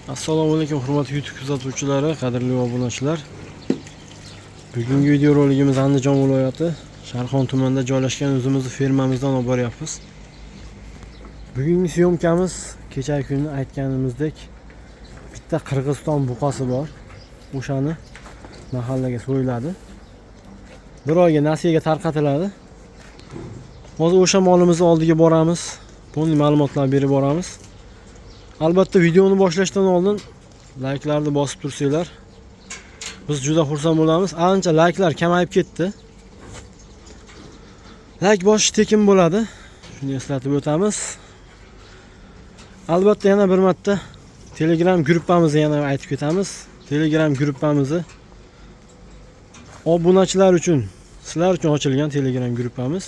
Assalomu alaykum hurmatli YouTube kuzatuvchilari, qadrli obunachilar. Bugungi video roligimiz Andijon viloyati Sharxon tumanida joylashgan o'zimizning fermamizdan olib boryapmiz. Bugungi syomkamiz kechagi kuni aytganimizdek bitta Qirg'iziston buqasi bor. O'shani mahallaga so'yiladi. Bir oyga nasiyaga tarqatiladi. Hozir o'sha molimizni oldiga boramiz. Bunday ma'lumotlar berib boramiz. Albatta videoni boshlashdan oldin like'larni bosib tursanglar biz juda xursand bo'lamiz. Ancha like'lar kamayib ketdi. Like bosish tekin bo'ladi. Shuni eslatib o'tamiz. Albatta yana bir marta Telegram gruppamizni yana aytib ketamiz. Telegram gruppamizni obunachilar uchun, sizlar uchun ochilgan Telegram gruppamiz.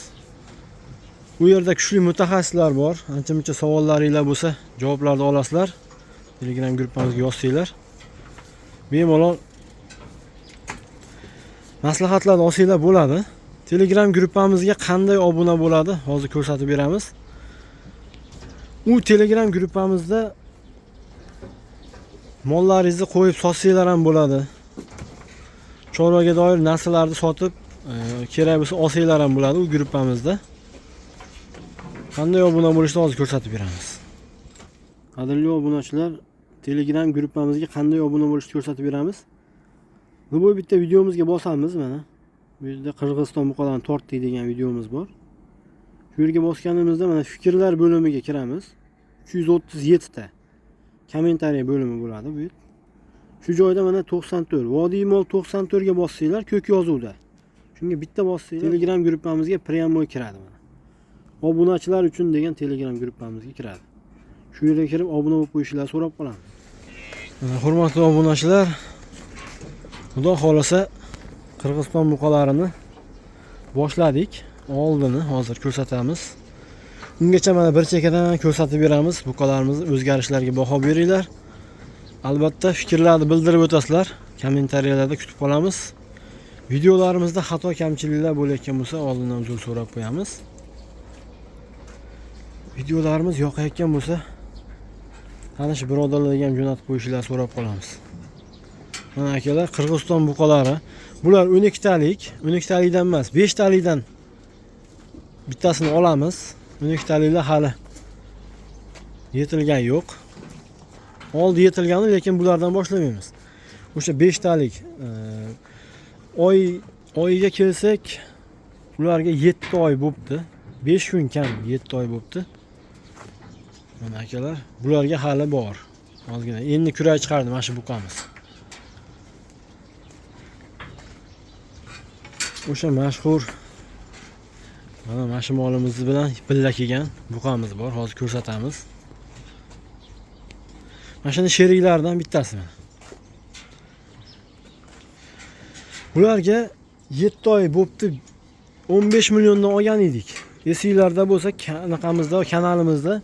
Bu yerda kuchli mutaxassislar bor. Ancha-muncha savollaringiz bo'lsa, javoblarni olasizlar. Telegram gruppamizga yozsanglar. Bemalol maslahatlar olsanglar bo'ladi. Telegram gruppamizga qanday obuna bo'ladi? Hozir ko'rsatib beramiz. U Telegram gruppamizda mollaringizni qo'yib sotsanglar ham bo'ladi. Chorvaga doir narsalarni sotib, kerak bo'lsa olsanglar ham bo'ladi u gruppamizda. Qanday obuna bo'lishni hozir ko'rsatib beramiz. Qadrli obunachilar, Telegram gruppamizga qanday obuna bo'lishni ko'rsatib beramiz. Bu bitta videomizga bosamiz mana. Bu yerda Qirg'iziston buqalarini tortdik degan videomiz bor. Shu yerga bosganimizda mana fikrlar bo'limiga kiramiz. 337 ta kommentariy bo'limi bo'ladi bu yer. Shu joyda mana 94, Vodiy mol 94 ga bossanglar ko'k yozuvda. Shunga bitta bossanglar Telegram gruppamizga pryamoy kiradi mana. Obunachilar uchun degan Telegram gruppamizga kiradi. Shu yerga kirib obuna bo'lib qo'yishingizni so'rab qolamiz. Hurmatli obunachilar, xudo xolasa Qirg'iziston buqalarini boshladik. Oldini hozir ko'rsatamiz. Ungacha mana bir chekkadan ko'rsatib beramiz. Buqalarimizni o'zgarishlarga baho beringlar. Albatta fikrlarni bildirib o'tasizlar. Kommentariyalarda kutib qolamiz. Videolarimizda xato kamchiliklar bo'layotgan bo'lsa, oldindan uzr so'rab qo'yamiz. Videolarimiz yoqayotgan bo'lsa, tanish birodarlarga ham jo'natib qo'yishingizni so'rab qolamiz. Mana akalar, Qirg'iziston buqalari. Bular 12 talik, 12 talikdan emas, 5 talikdan bittasini olamiz. 12 taliklar hali yetilgan yo'q. Oldi yetilgani, lekin bulardan boshlamaymiz. O'sha 5 talik oyiga kelsak, ularga 7 oy bo'pti. 5 kun kam 7 oy bo'pti. Mana akalar, bularga hali bor. Ozgina endi kurak chiqardi mana shu buqamiz. O'sha mashhur mana shu molimiz bilan billa kelgan buqamiz bor. Hozir ko'rsatamiz. Mana shuni sheriklardan bittasi mana. Bularga 7 oy bo'pti. 15 milliondan olgan edik. Esinglarda bo'lsa, kanaqamizda, kanalimizda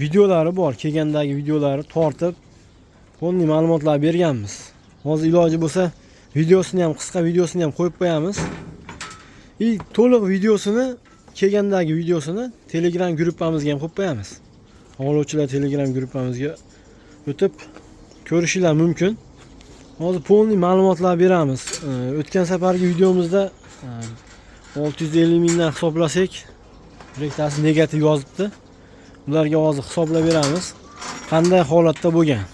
videolari bor. Kelgandagi videolari tortib, bunday ma'lumotlar berganmiz. Hozir iloji bo'lsa, videosini ham, qisqa videosini ham qo'yib qo'yamiz. To'liq videosini, kelgandagi videosini Telegram gruppamizga ham qo'yib qo'yamiz. Oluvchilar Telegram gruppamizga o'tib ko'rishinglar mumkin. Hozir to'liq ma'lumotlar beramiz. O'tgan safargi videomizda 650 mingdan hisoblasak, rektasi negativ yozibdi. Ularga hozir hisoblab beramiz. Qanday holatda bo'lgan.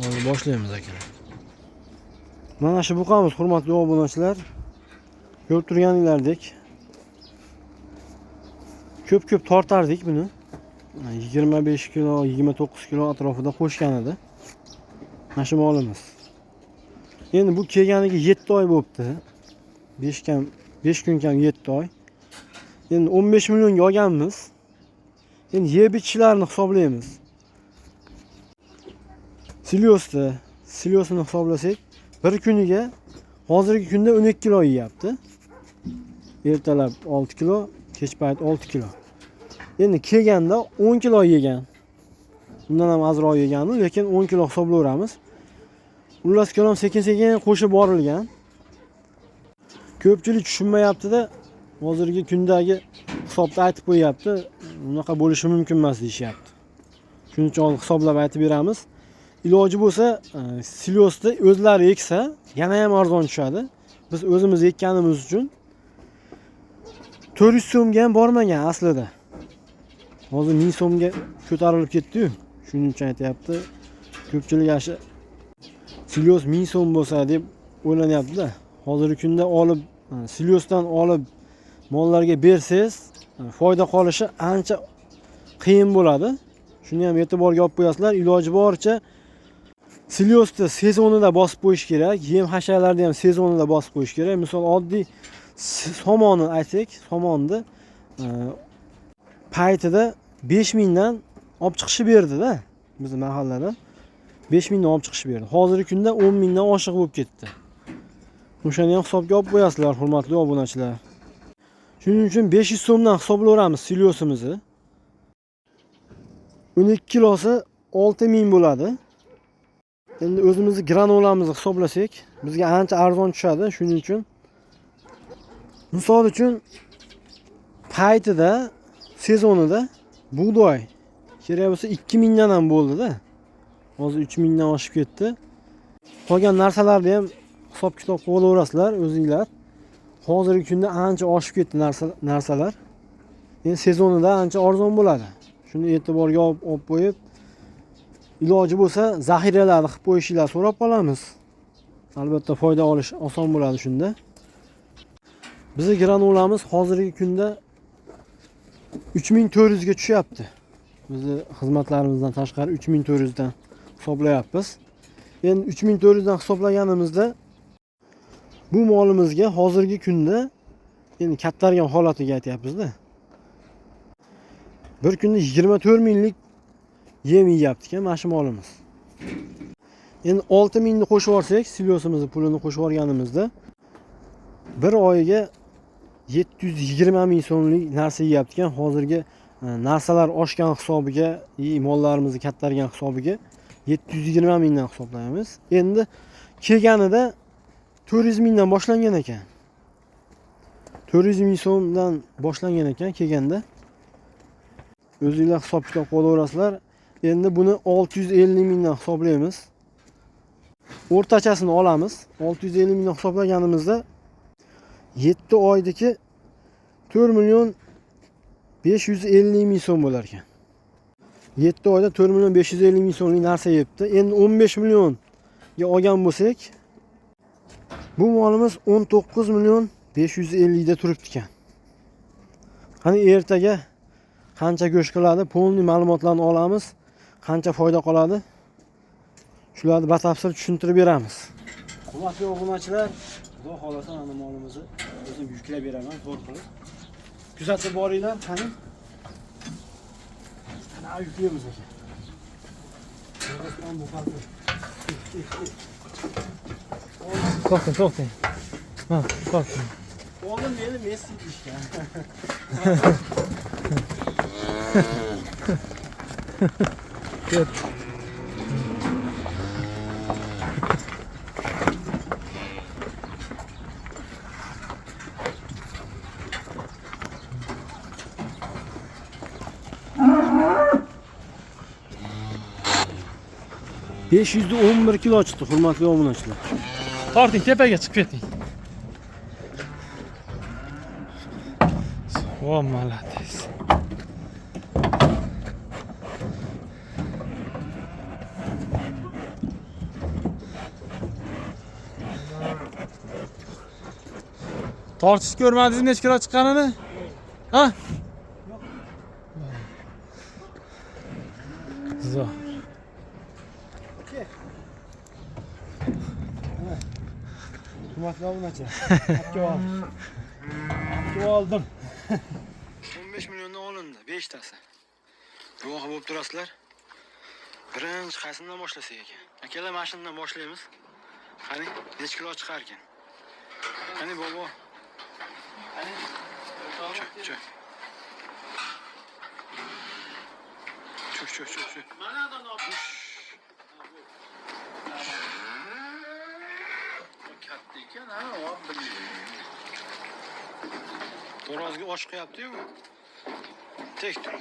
Hozir boshlaymiz akalar. Mana shu buqamiz, hurmatli obunachilar. Ko'rib turganingizdek ko'p tortardik buni. 25 kilo, 29 kilo atrofida qo'shgan edi. Mana shu molimiz. Endi bu kelganiga 7 oy bo'pti. 5 kun kam 7 oy. Endi 15 millionga olganmiz. Endi yeb ichishlarni hisoblaymiz. Silyosini hisoblasak, bir kuniga hozirgi kunda 12 kilo yeyapti. Ertalab 6 kilo, kech payt 6 kilo. Endi kelganda 10 kilo yegan. Bundan ham azroq yegani, lekin 10 kilo hisoblayveramiz. Xullas kalom sekin-sekin qo'shib borilgan. Ko'pchilik tushunmayapti-da, hozirgi kundagi hisobda aytib qo'yapti. Unaqa bo'lishi mumkin emas deyapti. Shuning uchun hisoblab aytib beramiz. Iloji bo'lsa, silyosni o'zlari eksa, yana ham arzon tushadi. Biz o'zimiz ekkanimiz uchun 400 so'mga ham bormagan aslida. Hozir 1000 so'mga ko'tarilib ketdi-yu. Shuning uchun aytayapti. Ko'pchilik ashi silyos 1000 so'm bo'lsa deb o'ylanyapti-da. Hozirgi kunda olib, silyosdan olib mollarga bersangiz, foyda qolishi ancha qiyin bo'ladi. Shuni ham e'tiborga olib qo'yasizlar. Iloji boricha silyosni sezonida bosib qo'yish kerak. Yem hasharlarni ham sezonida bosib qo'yish kerak. Misol oddiy somonni aytsak, somonni paytida 5000 dan olib chiqishib berdi-da bizning mahallada. 5000 dan olib chiqishib berdi. Hozirgi kunda 10 dan oshiq bo'lib ketdi. O'shani ham hisobga olib qo'yasizlar, hurmatli obunachilar. Shuning uchun 500 so'mdan hisoblayveramiz silyosimizni. 12 kilosi 6000 bo'ladi. Endi o'zimizni granulamizni hisoblasak, bizga ancha arzon tushadi. Shuning uchun misol uchun paytida, sezonida bug'doy kerak bo'lsa 2000 dan ham bo'ldi-da. Hozir 3000 dan oshib ketdi. Qolgan narsalarni ham hisob-kitob qilaverasizlar o'zingizlar. Hozirgi kunda ancha oshib ketdi narsalar. Endi sezonida ancha arzon bo'ladi. Shuni e'tiborga olib qo'yib, iloji bo'lsa zaxiralarni qilib qo'yishinglarni so'rab qolamiz. Albatta foyda olish oson bo'ladi shunda. Bizning granulamiz hozirgi kunda 3400 ga tushyapti. Bizni xizmatlarimizdan tashqari 3400 dan hisoblayapmiz. Endi 3400 dan hisoblaganimizda bu molimizga hozirgi kunda endi kattargan holatiga aytyapmiz-da. Bir kunda 24 minglik yem yeyapti ekan mana shu molimiz. Endi 6000 ni qo'shib olsak, silyosimizni pulini qo'shib olganimizda bir oyiga 720 ming so'mlik narsa yeyapti ekan. Hozirgi narsalar oshgan hisobiga, mollarimizni kattargan hisobiga 720 mingdan hisoblaymiz. Endi kelganida 400 mingdan boshlangan ekan. 400 ming so'mdan boshlangan ekan kelganda. O'zingizlar hisob-kitob qilaverasizlar. Endi buni 650 mingdan hisoblaymiz. O'rtachasini olamiz. 650 mingdan hisoblaganimizda 7 oydagi 4 million 550 ming so'm bo'lar ekan. 7 oyda 4 million 550 ming so'mlik narsa yebdi. Endi 15 millionga olgan bo'lsak, bu molimiz 19 million 550 da turibdi ekan. Qani ertaga qancha go'sht qiladi, polni ma'lumotlarni olamiz. Qancha foyda qoladi? Shularni batafsil tushuntirib beramiz. Hurmatli obunachilar, xudo xolasa mana molimizni o'zim yuklab beraman, to'g'ri qilib. Kuzatib boringlar, qani. Ana yuklaymiz ekan. To'xting. Ha, to'xting. Oğlum meni Messi ishgan. Ket. ...511 kilo chiqdi, hurmatli obunachilar. Torting, tepaga chiqib keting. O, молодец. Tortish ko'rmadingizmi necha kilo chiqqanini? Ha? Zo'r. Hurmatli obunachilar. Akka oldim. 15 milliondan olindi 5 tasi. Guvohi bo'lib turasizlar. Birinchi qaysidan boshlasak ekan? Akalar mashinadan boshlaymiz. Qani, necha kilo chiqar ekan? Qani bobo. Qani. Çök. Mana da olmuş. Katta ekan, ha, o bilmayman. To'rozga osh qo'yapti-yu. Tek tur.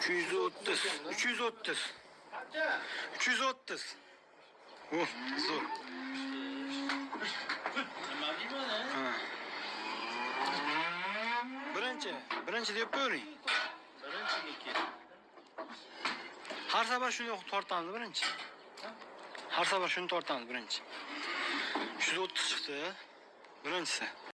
230. 330. 330. Oh, zo'r. Ha. Birinchi deb ko'ring. Har safar shuni tortamiz birinchi. Har safar shuni tortamiz birinchi. 330 chiqdi. Birinchisi.